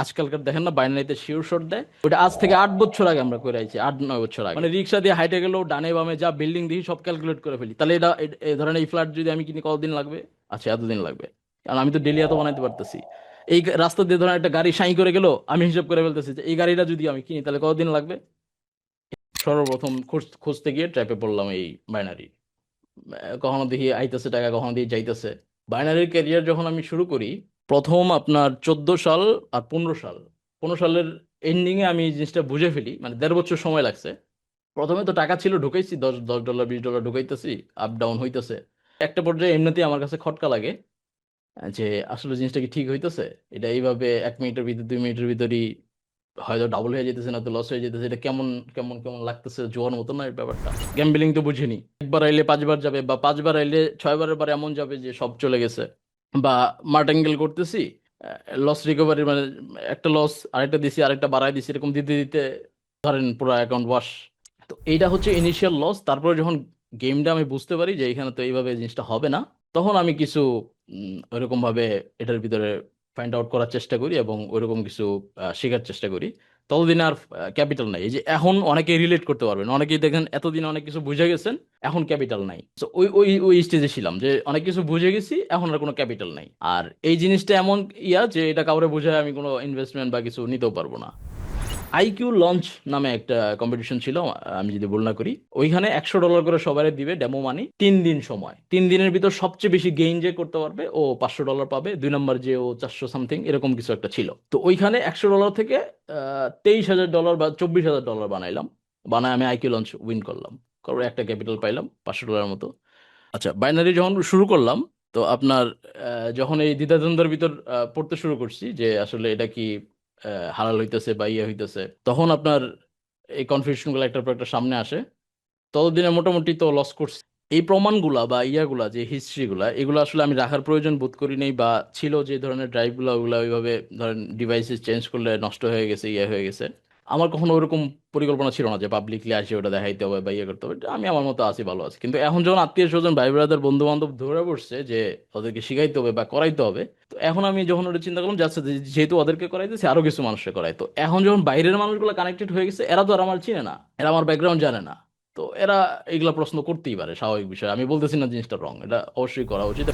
আজকালকার দেখেন না বাইনারিতে শিওর শট দেয়, ওটা আজ থেকে 8 বছর আগে আমরা করে আইছি, 8-9 বছর আগে। মানে রিক্সা দিয়ে হাইটে গেলেও ডানে বামে যা বিল্ডিং দেখি সব ক্যালকুলেট করে ফেলি, তাহলে এটা এই ধরেন এই ফ্ল্যাট যদি আমি কিনি কতদিন লাগবে, আচ্ছা এতদিন লাগবে, কারণ আমি তো ডেলি এত বানাইতে পারতেছি। এই রাস্তা দিয়ে ধরেন একটা গাড়ি সাই করে গেল, আমি হিসাব করে ফেলতেছি যে এই গাড়িটা যদি আমি কিনি তাহলে কতদিন লাগবে। সর্বপ্রথম খুঁজতে গিয়ে ট্র্যাপে পড়লাম এই বাইনারি। কখনো দেখি আইতেছে টাকা, কখনো দেখি যাইতেছে। বাইনারির ক্যারিয়ার যখন আমি শুরু করি, প্রথম আপনার 14 সাল আর 15 সাল, 15 সালের এন্ডিং এ আমি এই জিনিসটা বুঝে ফেলি, মানে 1.5 বছর সময় লাগছে। প্রথমে তো টাকা ছিল, ঢুকাইছি 10 10 ডলার 20 ডলার ঢুকাইতেছি, আপ ডাউন হইতেছে। একটা পর্যায়ে এমনিতেই আমার কাছে খটকা লাগে যে আসলে জিনিসটা কি ঠিক হইতেছে, এটা এইভাবে 1 মিনিটের ভিতর 2 মিনিটের ভিতরই হয়তো ডাবল হয়ে যেতেছে না তো লস হয়ে যেতেছে, এটা কেমন কেমন কেমন লাগতেছে, জোয়ার মতো না এই ব্যাপারটা। গ্যাম্বলিং তো বুঝিনি, একবার আইলে 5 বার যাবে, বা 5 বার আইলে 6বারের বার এমন যাবে যে সব চলে গেছে। বা মার্টেঙ্গেল করতেছি, লস রিকভারি মানে একটা লস আরেকটা দিছি আরেকটা বাড়াই দিছি, এরকম দিতে দিতে ধরেন পুরো অ্যাকাউন্ট ওয়াশ। তো এইটা হচ্ছে ইনিশিয়াল লস। তারপরে যখন গেমটা আমি বুঝতে পারি যে এখানে তো এইভাবে জিনিসটা হবে না, তখন আমি কিছু ওইরকম ভাবে এটার ভিতরে ফাইন্ড আউট করার চেষ্টা করি এবং ওইরকম কিছু শেখার চেষ্টা করি। ততদিন আর ক্যাপিটাল নাই। এই যে এখন অনেকেই রিলেট করতে পারবেন, অনেকেই দেখেন এতদিন অনেক কিছু বুঝে গেছেন, এখন ক্যাপিটাল নাই। তো ওই ওই ওই স্টেজে ছিলাম যে অনেক কিছু বুঝে গেছি, এখন আর কোনো ক্যাপিটাল নাই। আর এই জিনিসটা এমন যে এটা কাউরে বোঝায় আমি কোনো ইনভেস্টমেন্ট বা কিছু নিতেও পারবো না। আইকিউ লঞ্চ নামে একটা কম্পিটিশন ছিল, আমি যদি ভুল না করি। ওইখানে $100 করে সবাই দিবে ডেমো মানি, 3 দিন সময়। 3 দিনের ভিতর সবচেয়ে বেশি গেইন যে করতে পারবে ও $500 পাবে, 2 নম্বর যে ও 400 সামথিং এরকম কিছু একটা ছিল। তো ওইখানে $100 থেকে $23,000 বা $24,000 বানাইলাম। বানায় আমি আইকিউ লঞ্চ উইন করলাম, করে একটা ক্যাপিটাল পাইলাম $500 মতো। আচ্ছা, বাইনারি যখন শুরু করলাম, তো আপনার যখন এই দ্বিধাদ্বন্দ্বের ভিতর পড়তে শুরু করছি যে আসলে এটা কি হালাল হইতেছে বা ইয়ে হইতেছে, তখন আপনার এই কনফিউশন গুলো একটার পর একটা সামনে আসে। ততদিনে মোটামুটি তো লস করছি। এই প্রমাণগুলা বা ইয়াগুলা যে হিস্ট্রি গুলা, এগুলো আসলে আমি রাখার প্রয়োজন বোধ করি নাই, বা ছিল যে ধরনের ড্রাইভ গুলা ওইগুলা ওইভাবে ধরেন ডিভাইসেস চেঞ্জ করলে নষ্ট হয়ে গেছে, ইয়ে হয়ে গেছে। আমার কখনো ওরকম পরিকল্পনা ছিল না যে পাবলিকলি আসে ওটা দেখাইতে হবে বা ইয়ে করতে হবে। এটা আমি আমার মতো আছি, ভালো আছি। কিন্তু এখন যখন আত্মীয় স্বজন ভাই ব্রাদার বন্ধু বান্ধব ধরে বসছে যে ওদেরকে শিখাইতে হবে বা করাইতে হবে, তো এখন আমি যখন ওটা চিন্তা করলাম যাচ্ছে যেহেতু ওদেরকে করাইতেছে আরো কিছু মানুষকে করাই, তো এখন যখন বাইরের মানুষগুলো কানেক্টেড হয়ে গেছে, এরা তো আর আমার চিনে না, এরা আমার ব্যাকগ্রাউন্ড জানে না। তো এরা এগুলা প্রশ্ন করতেই পারে, স্বাভাবিক বিষয়। আমি বলতেছি না জিনিসটা রং, এটা অবশ্যই করা উচিত।